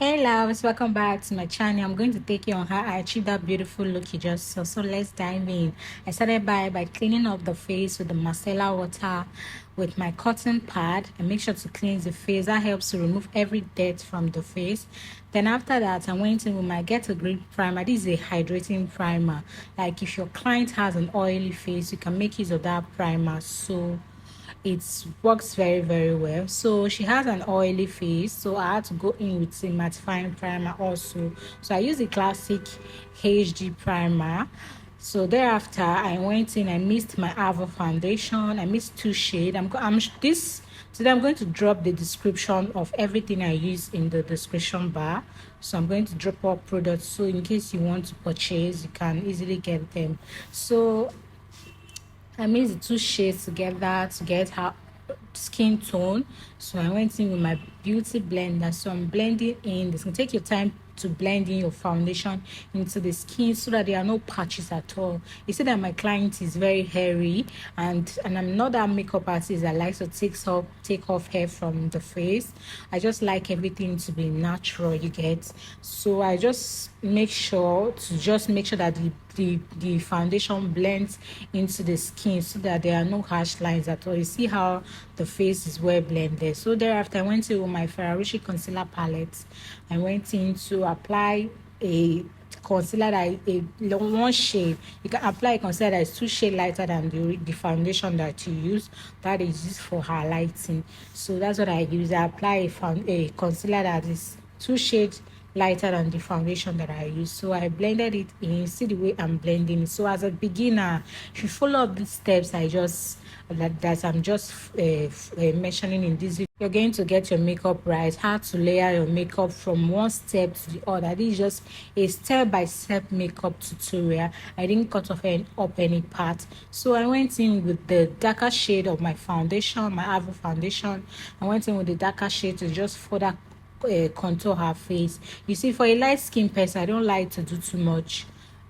Hey loves, welcome back to my channel. I'm going to take you on how I achieved that beautiful look you just saw. So let's dive in. I started by cleaning up the face with the micellar water with my cotton pad and make sure to cleanse the face. That helps to remove every dirt from the face. Then after that, I went in with my Get a Grip primer. This is a hydrating primer. Like if your client has an oily face, you can make use of that primer. So it works very well. So she has an oily face, so I had to go in with a mattifying primer also. So I used the classic HD primer. So thereafter I went in, I mixed my Avour foundation. I mixed two shades. Today I'm going to drop the description of everything I use in the description bar. So I'm going to drop all products, so in case you want to purchase, you can easily get them. So I mixed the two shades together to get her skin tone. So I went in with my beauty blender. So I'm blending in. This can take your time to blend in your foundation into the skin so that there are no patches at all. You see that my client is very hairy, and I'm not that makeup artist that likes to take off hair from the face. I just like everything to be natural, you get. So I just make sure that the foundation blends into the skin so that there are no harsh lines at all. You see how the face is well blended. So thereafter I went in with my Ferarucci concealer palette. I went in to apply a concealer that one shade. You can apply a concealer that is 2 shades lighter than the foundation that you use. That is used for highlighting. So that's what I use. I apply a concealer that is 2 shades lighter than the foundation that I use. So I blended it in. See the way I'm blending it. So as a beginner, if you follow up these steps I'm just mentioning in this video, you're going to get your makeup right. How to layer your makeup from one step to the other. This is just a step-by-step makeup tutorial. I didn't cut off up any part. So I went in with the darker shade of my foundation, my Avour foundation. I went in with the darker shade to just further contour her face. You see, for a light skin person, I don't like to do too much.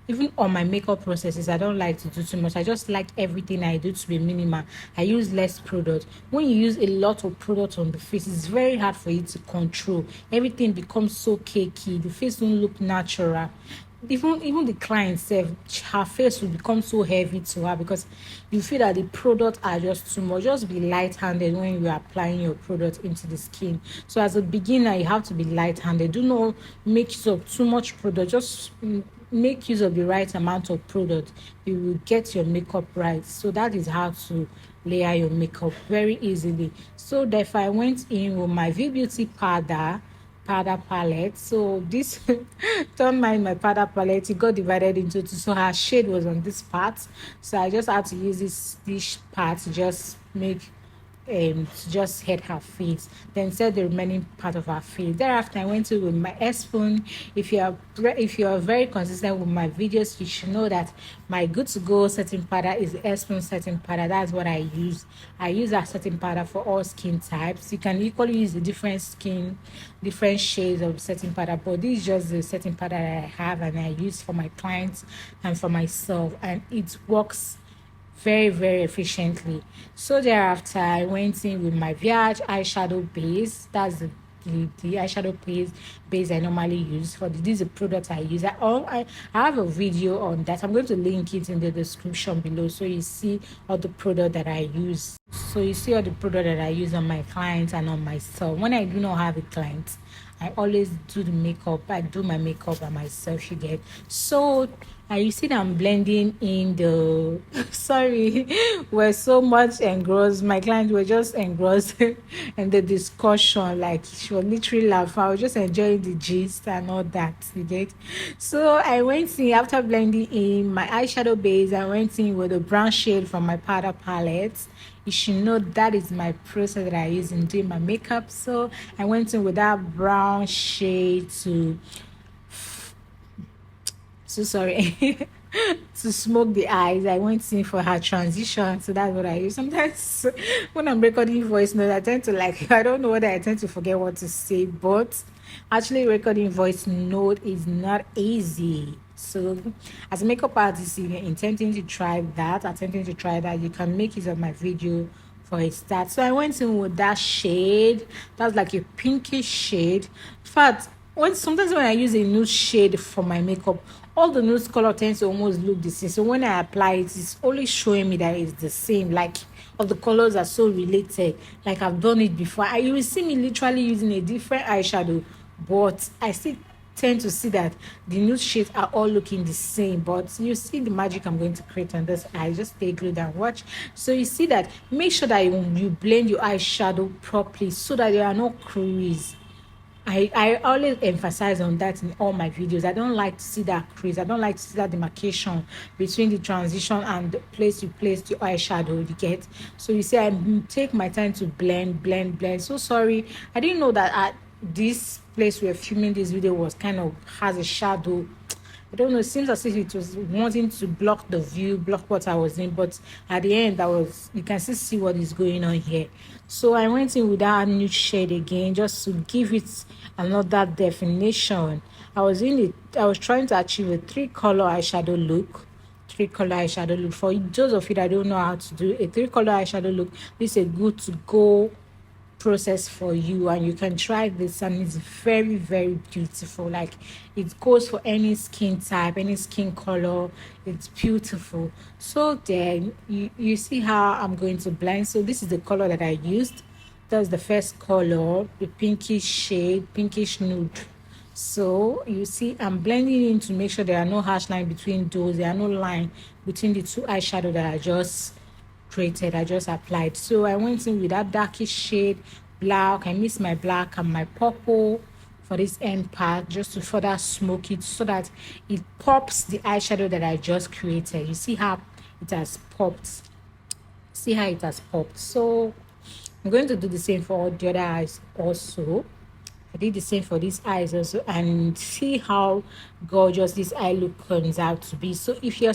Even on my makeup processes, I don't like to do too much. I just like everything I do to be minimal. I use less product. When you use a lot of product on the face, it's very hard for you to control. Everything becomes so cakey. The face don't look natural. Even the client self, her face will become so heavy to her because you feel that the product are just too much. Just be light-handed when you are applying your product into the skin. So as a beginner, you have to be light-handed. Do not make use of too much product. Just make use of the right amount of product. You will get your makeup right. So that is how to layer your makeup very easily. So therefore I went in with my V Beauty powder palette. So this don't mind my powder palette, it got divided into two, so her shade was on this part, so I just had to use this part to just make to just hit her face, then set the remaining part of her face. Thereafter I went to with my S spoon. If you are very consistent with my videos, you should know that my good to go setting powder is the S spoon setting powder. That's what I use. I use that setting powder for all skin types. You can equally use the different shades of setting powder, but this is just the setting powder that I have and I use for my clients and for myself, and it works very efficiently. So thereafter I went in with my Viage eyeshadow base. That's the eyeshadow base I normally use for this is a product I use. I have a video on that. I'm going to link it in the description below, so you see all the product that I use. So you see all the product that I use on my clients and on myself. When I do not have a client, I always do the makeup. I do my makeup by myself, you get. So you see that I'm blending in the sorry, we're so much engrossed. My clients were just engrossed in the discussion. Like she was literally laughing. I was just enjoying the gist and all that, you get. So I went in after blending in my eyeshadow base. I went in with a brown shade from my powder palette. You should know that is my process that I use in doing my makeup. So I went in with that brown shade to to smoke the eyes. I went in for her transition, so that's what I use. Sometimes when I'm recording voice notes, I tend to I don't know whether I tend to forget what to say, but actually recording voice note is not easy. So as a makeup artist, if you're attempting to try that, you can make use of my video for a start. So I went in with that shade. That's like a pinkish shade. In fact, sometimes when I use a nude shade for my makeup, all the nude color tends to almost look the same. So when I apply it, it's only showing me that it's the same. Like all the colors are so related. Like I've done it before. You will see me literally using a different eyeshadow, but I still tend to see that the nude shades are all looking the same. But you see the magic I'm going to create on this eye. Just stay glued and watch. So you see that, make sure that you blend your eyeshadow properly so that there are no crease. I always emphasize on that in all my videos. I don't like to see that crease. I don't like to see that demarcation between the transition and the place you placed your eyeshadow, you get. So you see, I take my time to blend. So sorry, I didn't know that this place we're filming this video was kind of has a shadow. I don't know, it seems as if it was wanting to block the view, block what I was in, but at the end you can still see what is going on here. So I went in with that nude shade again just to give it another definition. I was trying to achieve a three-color eyeshadow look. For those of you that don't know how to do a three-color eyeshadow look, this is a good to go process for you, and you can try this, and it's very, very beautiful. Like, it goes for any skin type, any skin color. It's beautiful. So then you see how I'm going to blend. So this is the color that I used. That's the first color, the pinkish shade, pinkish nude. So you see I'm blending in to make sure there are no harsh line between those. There are no line between the two eyeshadow that I just applied. So I went in with that darkish shade, black. I mixed my black and my purple for this end part just to further smoke it so that it pops the eyeshadow that I just created. You see how it has popped. So I'm going to do the same for all the other eyes also. I did the same for these eyes also, and see how gorgeous this eye look turns out to be. So if you're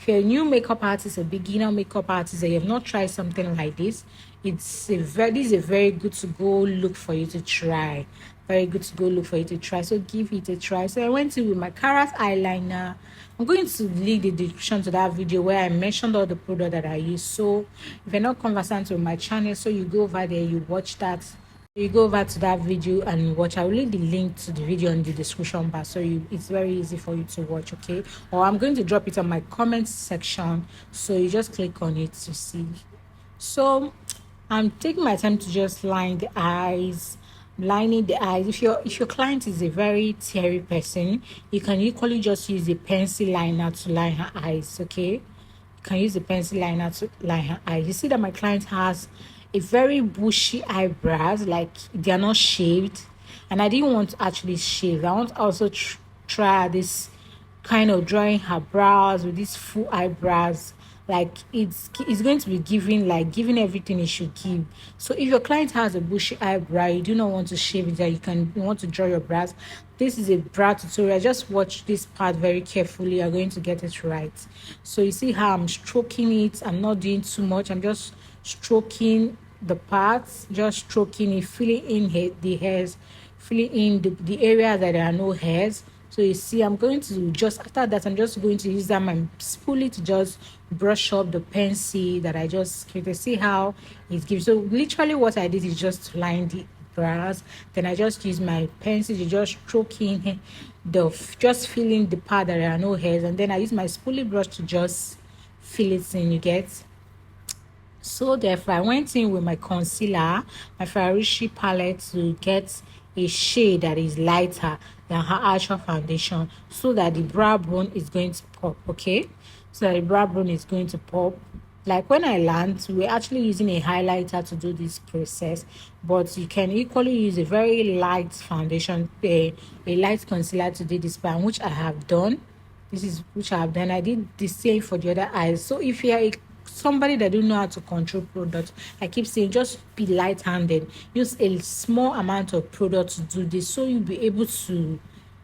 a new makeup artist, a beginner makeup artist, and you have not tried something like this, this is a very good to go look for you to try. So give it a try. So I went in with my Karat eyeliner. I'm going to link the description to that video where I mentioned all the product that I use. So if you're not conversant with my channel, so you go over there, you watch that. You go over to that video and watch. I will leave the link to the video in the description bar, so it's very easy for you to watch, okay? Or I'm going to drop it on my comments section, so you just click on it to see. So I'm taking my time to just lining the eyes. If your client is a very teary person, you can equally just use a pencil liner to line her eyes, okay? You can use a pencil liner to line her eyes. You see that my client has a very bushy eyebrows, like they are not shaved, and I didn't want to actually shave. I want to also try this kind of drawing her brows with these full eyebrows. Like it's going to be giving everything it should give. So if your client has a bushy eyebrow, you do not want to shave it, that you want to draw your brows, this is a brow tutorial. Just watch this part very carefully. You're going to get it right. So you see how I'm stroking it. I'm not doing too much. I'm just stroking the parts, just stroking it, filling in the hairs, filling in the area that there are no hairs. So you see, I'm going to after that, I'm just going to use that my spoolie to just brush up the pencil that I just created. See how it gives. So literally what I did is just line the brows, then I just use my pencil to just stroking just filling the part that there are no hairs, and then I use my spoolie brush to just fill it in, you get. So therefore I went in with my concealer, my ferarucci palette, to get a shade that is lighter than her actual foundation, so that the brow bone is going to pop, okay? So that the brow bone is going to pop. Like when I learned, we're actually using a highlighter to do this process, but you can equally use a very light foundation, a light concealer to do this part, which I have done. I did the same for the other eyes. So if you are somebody that don't know how to control product, I keep saying just be light-handed. Use a small amount of product to do this, so you'll be able to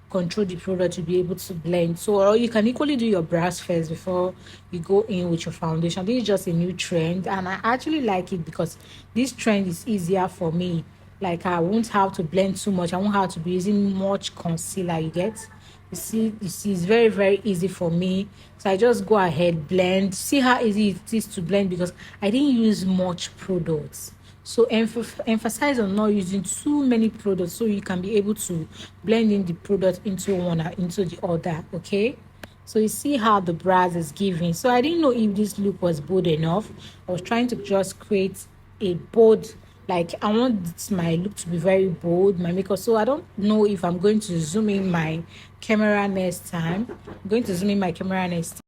control the product, you'll be able to blend. So, or you can equally do your brows first before you go in with your foundation. This is just a new trend, and I actually like it because this trend is easier for me. Like I won't have to blend too much. I won't have to be using much concealer, you get. You see, it's very, very easy for me. So I just go ahead, blend. See how easy it is to blend because I didn't use much products. So emphasize on not using too many products so you can be able to blend in the product into one or into the other. Okay, so you see how the bronze is giving. So I didn't know if this look was bold enough. I was trying to just create a bold, like I want my look to be very bold, my makeup. So I don't know if I'm going to zoom in my camera next time. I'm going to zoom in my camera next time.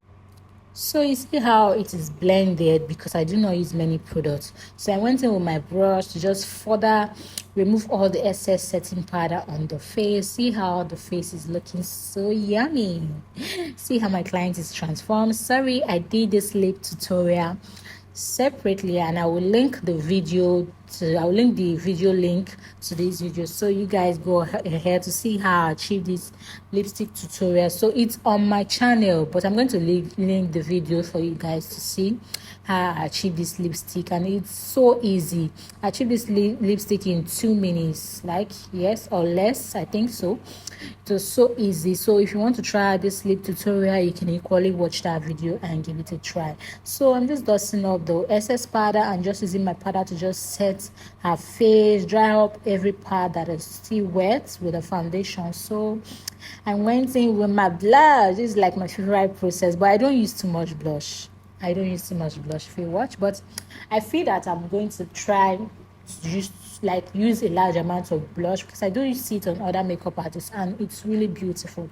So you see how it is blended because I do not use many products. So I went in with my brush to just further remove all the excess setting powder on the face. See how the face is looking so yummy. See how my client is transformed. Sorry, I did this lip tutorial separately, and I will link the video link to this video so you guys go ahead to see how I achieve this lipstick tutorial. So it's on my channel, but I'm going to link the video for you guys to see how I achieve this lipstick, and it's so easy. I achieved this lipstick in 2 minutes, like, yes, or less, I think so. It was so easy. So if you want to try this lip tutorial, you can equally watch that video and give it a try. So I'm just dusting up the excess powder and just using my powder to just set her face, dry up every part that is still wet with the foundation. So I went in with my blush. This is like my favorite process, but I don't use too much blush. If you watch, but I feel that I'm going to try to just use a large amount of blush because I do see it on other makeup artists and it's really beautiful.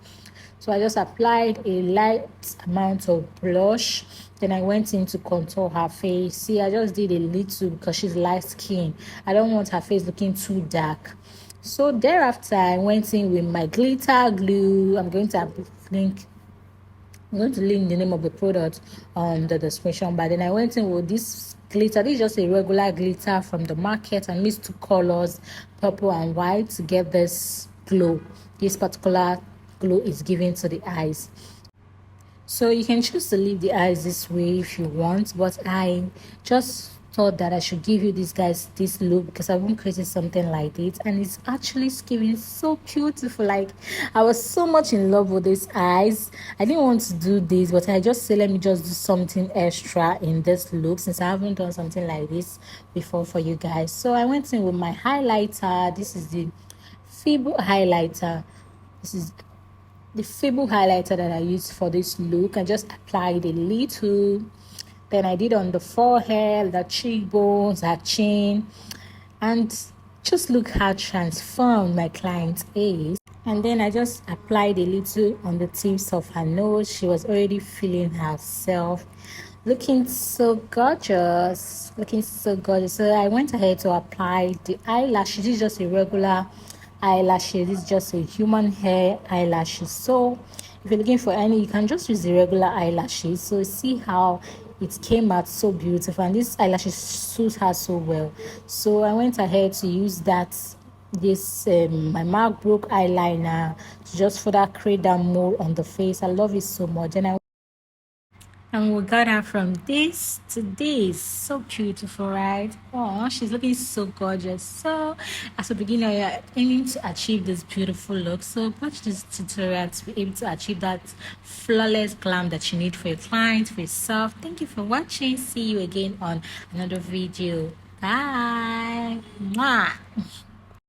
So I just applied a light amount of blush, then I went in to contour her face. See, I just did a little because she's light skin. I don't want her face looking too dark. So thereafter I went in with my glitter glue. I'm going to link the name of the product on the description, but then I went in with this glitter. This is just a regular glitter from the market and mixed 2 colors, purple and white, to get this glow. This particular glow is given to the eyes. So you can choose to leave the eyes this way if you want, but I just thought that I should give you this look because I've been creating something like this and it's actually giving so beautiful. Like, I was so much in love with these eyes. I didn't want to do this, but I just said let me just do something extra in this look since I haven't done something like this before for you guys. So I went in with my highlighter. This is the feeble highlighter. This is the feeble highlighter that I used for this look. I just applied a little. Then I did on the forehead, the cheekbones, her chin, and just look how transformed my client is. And then I just applied a little on the tips of her nose. She was already feeling herself, looking so gorgeous. So I went ahead to apply the eyelashes. This is just a regular eyelashes. This is just a human hair eyelashes. So if you're looking for any, you can just use the regular eyelashes. So see how it came out so beautiful, and this eyelashes suit her so well. So I went ahead to use my MAC Brook eyeliner to just further create that mold on the face. I love it so much, and we got her from this to this. So beautiful, right? Oh, she's looking so gorgeous. So as a beginner, you're aiming to achieve this beautiful look. So watch this tutorial to be able to achieve that flawless glam that you need for your client, for yourself. Thank you for watching. See you again on another video. Bye. Mwah.